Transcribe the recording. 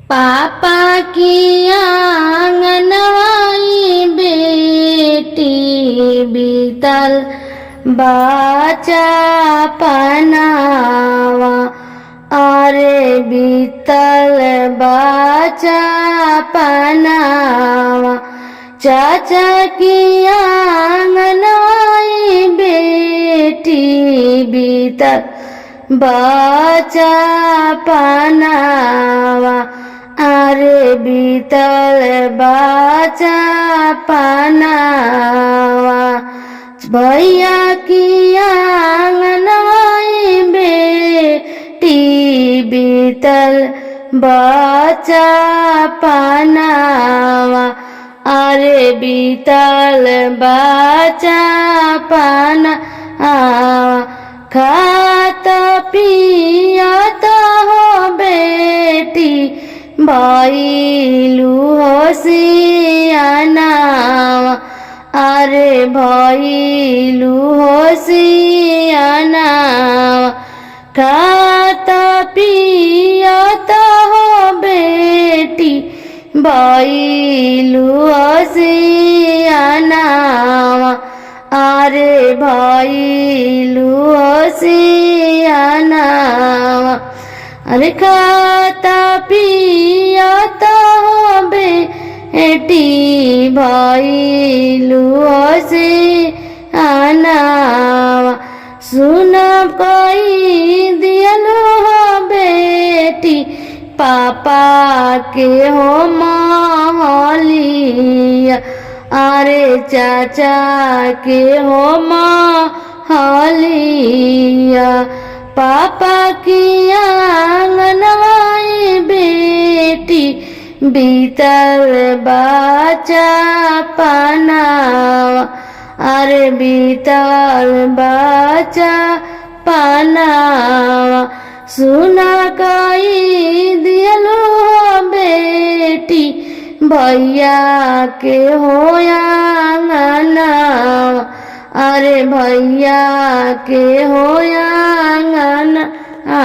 पापा की आंगनवाई बेटी बीतल बाचा पनावा अरे बीतल बाचा पनावा चाचा की आंगनवाई बेटी बीतल बाचा पनावा अरे बीतल बाचा पनावा भैया की आंगनवाई बेटी बीतल बाचा पनावा अरे बीतल बाचा पनावा खाता पियाता हो बेटी भइलु होशियानावा अरे भइलु होशियानावा खाता पियाता हो बेटी भइलु होशियानावा अरे भइलु होशियानावा अरे खाता पियाता हो बेटी भइलु होशियानावा सुन कही दियलु हो बेटी पापा के हो महलिया अरे चाचा के हो महलिया पापा की आंगनवाई बेटी बीतल बाचा पनावा अरे बीतल बाचा पनावा सुना कही दियलु हो बेटी भैया के हो आंगनवा अरे भैया के हो आंगनवा।